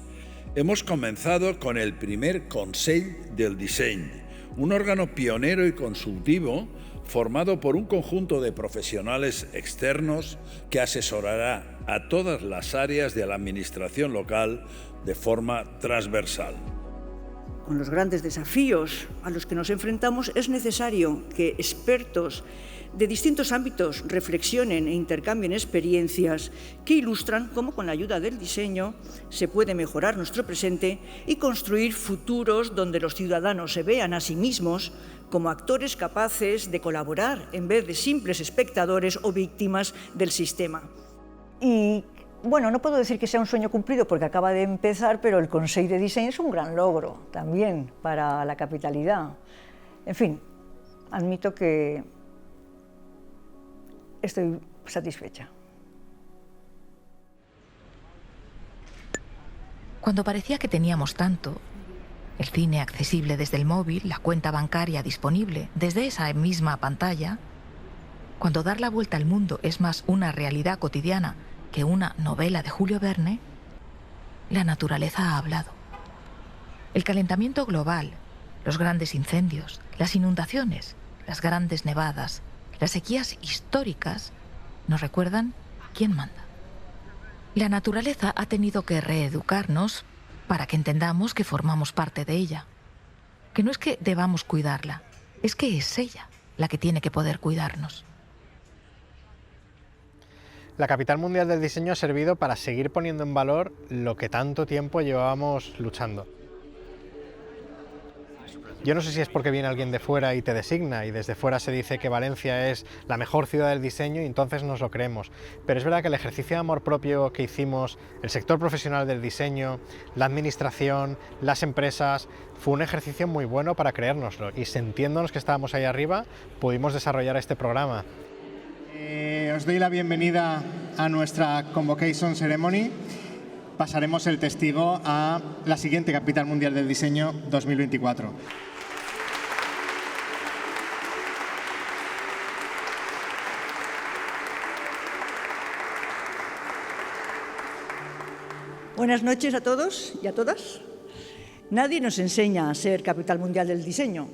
Hemos comenzado con el primer Consell del Disseny, un órgano pionero y consultivo formado por un conjunto de profesionales externos que asesorará a todas las áreas de la administración local de forma transversal. Con los grandes desafíos a los que nos enfrentamos es necesario que expertos de distintos ámbitos reflexionen e intercambien experiencias que ilustran cómo con la ayuda del diseño se puede mejorar nuestro presente y construir futuros donde los ciudadanos se vean a sí mismos como actores capaces de colaborar en vez de simples espectadores o víctimas del sistema. Y bueno, no puedo decir que sea un sueño cumplido porque acaba de empezar, pero el Consell de Diseño es un gran logro también para la capitalidad. En fin, admito que estoy satisfecha. Cuando parecía que teníamos tanto, el cine accesible desde el móvil, la cuenta bancaria disponible desde esa misma pantalla, cuando dar la vuelta al mundo es más una realidad cotidiana que una novela de Julio Verne, la naturaleza ha hablado. El calentamiento global, los grandes incendios, las inundaciones, las grandes nevadas, las sequías históricas nos recuerdan quién manda. La naturaleza ha tenido que reeducarnos para que entendamos que formamos parte de ella. Que no es que debamos cuidarla, es que es ella la que tiene que poder cuidarnos. La Capital Mundial del Diseño ha servido para seguir poniendo en valor lo que tanto tiempo llevábamos luchando. Yo no sé si es porque viene alguien de fuera y te designa y desde fuera se dice que Valencia es la mejor ciudad del diseño y entonces nos lo creemos, pero es verdad que el ejercicio de amor propio que hicimos, el sector profesional del diseño, la administración, las empresas, fue un ejercicio muy bueno para creérnoslo y sintiéndonos que estábamos ahí arriba pudimos desarrollar este programa. Os doy la bienvenida a nuestra Convocation Ceremony. Pasaremos el testigo a la siguiente Capital Mundial del Diseño 2024. Buenas noches a todos y a todas. Nadie nos enseña a ser Capital Mundial del Diseño.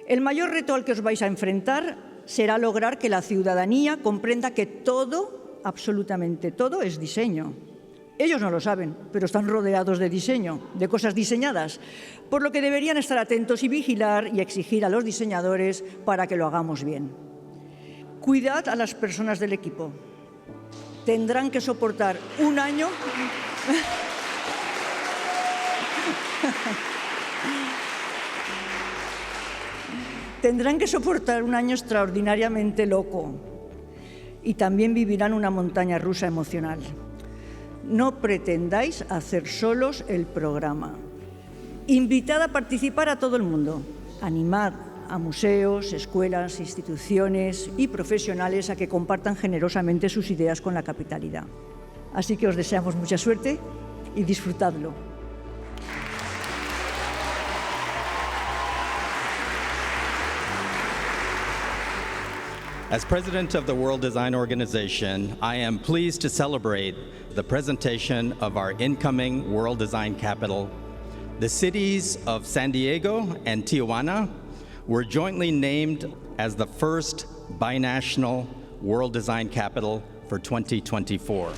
El mayor reto al que os vais a enfrentar será lograr que la ciudadanía comprenda que todo, absolutamente todo, es diseño. Ellos no lo saben, pero están rodeados de diseño, de cosas diseñadas, por lo que deberían estar atentos y vigilar y exigir a los diseñadores para que lo hagamos bien. Cuidad a las personas del equipo. Tendrán que soportar un año... Tendrán que soportar un año extraordinariamente loco y también vivirán una montaña rusa emocional. No pretendáis hacer solos el programa. Invitad a participar a todo el mundo. Animad a museos, escuelas, instituciones y profesionales a que compartan generosamente sus ideas con la capitalidad. Así que os deseamos mucha suerte y disfrutadlo. As president of the World Design Organization, I am pleased to celebrate the presentation of our incoming World Design Capital. The cities of San Diego and Tijuana were jointly named as the first binational World Design Capital for 2024.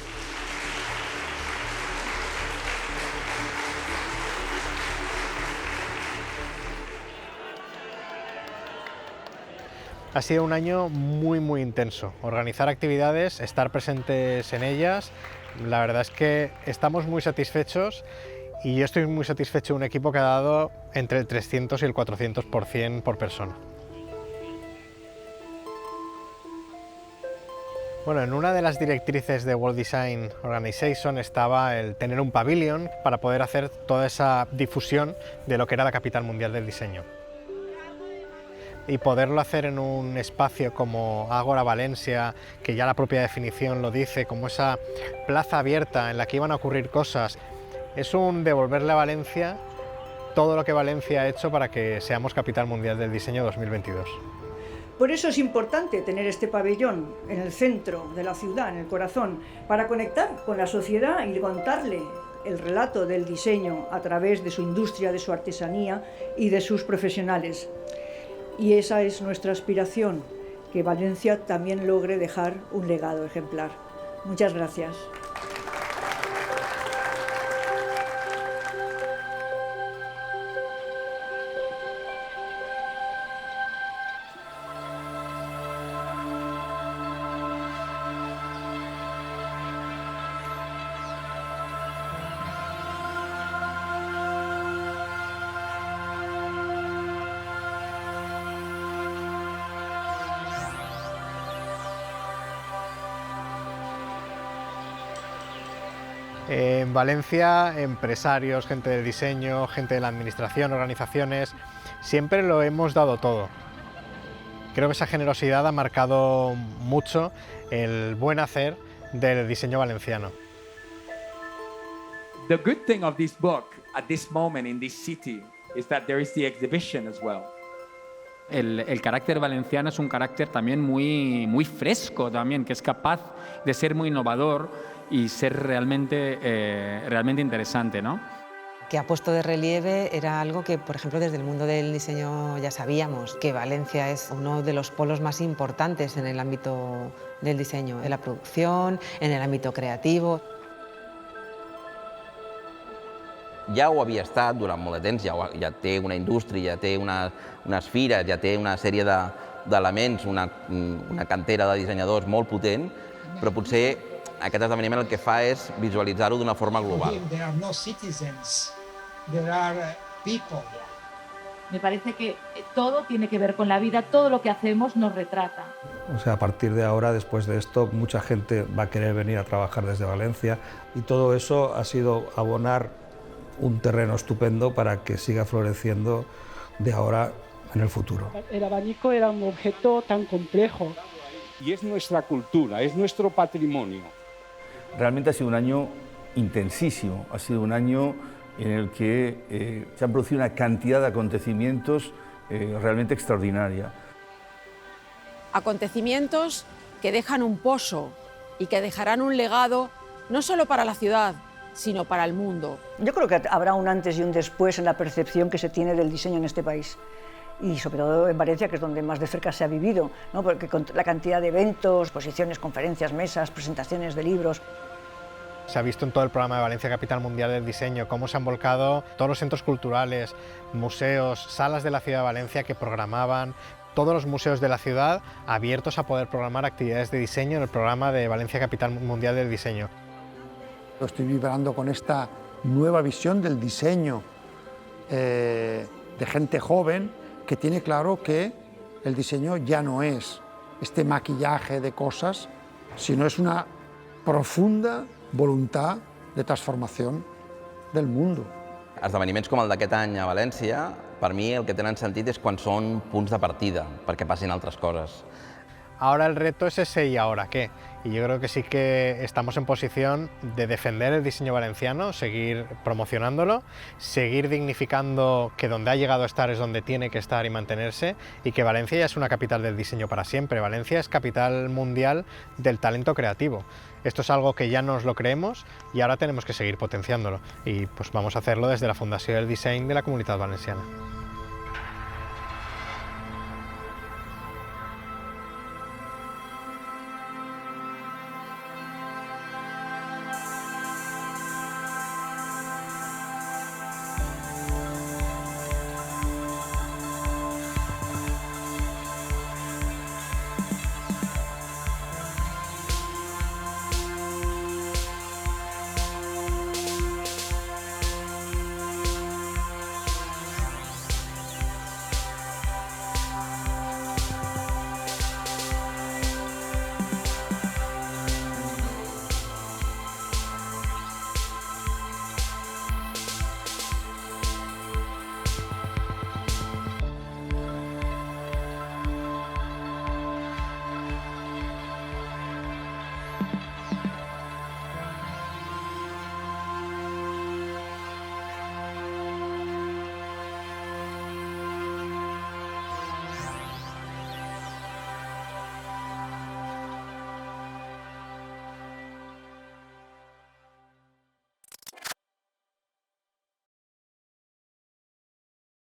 Ha sido un año muy intenso. Organizar actividades, estar presentes en ellas, la verdad es que estamos muy satisfechos y yo estoy muy satisfecho de un equipo que ha dado entre el 300 y el 400% por persona. Bueno, en una de las directrices de World Design Organization estaba el tener un pabellón para poder hacer toda esa difusión de lo que era la Capital Mundial del Diseño. Y poderlo hacer en un espacio como Ágora Valencia, que ya la propia definición lo dice, como esa plaza abierta en la que iban a ocurrir cosas, es un devolverle a Valencia todo lo que Valencia ha hecho para que seamos Capital Mundial del Diseño 2022. Por eso es importante tener este pabellón en el centro de la ciudad, en el corazón, para conectar con la sociedad y contarle el relato del diseño a través de su industria, de su artesanía y de sus profesionales. Y esa es nuestra aspiración, que Valencia también logre dejar un legado ejemplar. Muchas gracias. En Valencia, empresarios, gente del diseño, gente de la administración, organizaciones, siempre lo hemos dado todo. Creo que esa generosidad ha marcado mucho el buen hacer del diseño valenciano. The good thing of this book at this moment in this city is that there is the exhibition as well. El carácter valenciano es un carácter también muy fresco también, que es capaz de ser muy innovador y ser realmente interesante, ¿no? Que ha puesto de relieve era algo que, por ejemplo, desde el mundo del diseño ya sabíamos, que Valencia es uno de los polos más importantes en el ámbito del diseño, en la producción, en el ámbito creativo. Ja ho havia estat durant molt de temps, ja té una indústria, ja té unes fires, ja té una sèrie d'elements, una cantera de dissenyadors molt potent, però potser aquest esdeveniment el que fa és visualitzar-ho d'una forma global. There are no citizens, there are people. Me parece que todo tiene que ver con la vida, todo lo que hacemos nos retrata. O sea, a partir de ahora, después de esto, mucha gente va a querer venir a trabajar desde Valencia y todo eso ha sido abonar un terreno estupendo para que siga floreciendo de ahora en el futuro. El abanico era un objeto tan complejo. Y es nuestra cultura, es nuestro patrimonio. Realmente ha sido un año intensísimo, ha sido un año en el que se han producido una cantidad de acontecimientos realmente extraordinaria. Acontecimientos que dejan un pozo y que dejarán un legado no solo para la ciudad, sino para el mundo. Yo creo que habrá un antes y un después en la percepción que se tiene del diseño en este país. Y sobre todo en Valencia, que es donde más de cerca se ha vivido, ¿no? Porque con la cantidad de eventos, exposiciones, conferencias, mesas, presentaciones de libros. Se ha visto en todo el programa de Valencia Capital Mundial del Diseño cómo se han volcado todos los centros culturales, museos, salas de la ciudad de Valencia que programaban, todos los museos de la ciudad abiertos a poder programar actividades de diseño en el programa de Valencia Capital Mundial del Diseño. Estoy vibrando con esta nueva visión del diseño de gente joven que tiene claro que el diseño ya no es este maquillaje de cosas, sino es una profunda voluntad de transformación del mundo. Esdeveniments com el d'aquest any a València, per mi el que tenen sentit és quan són punts de partida perquè passin altres coses. Ahora el reto es ese y ahora qué. Y yo creo que sí que estamos en posición de defender el diseño valenciano, seguir promocionándolo, seguir dignificando que donde ha llegado a estar es donde tiene que estar y mantenerse, y que Valencia ya es una capital del diseño para siempre. Valencia es capital mundial del talento creativo. Esto es algo que ya nos lo creemos y ahora tenemos que seguir potenciándolo. Y pues vamos a hacerlo desde la Fundació del Disseny de la Comunitat Valenciana.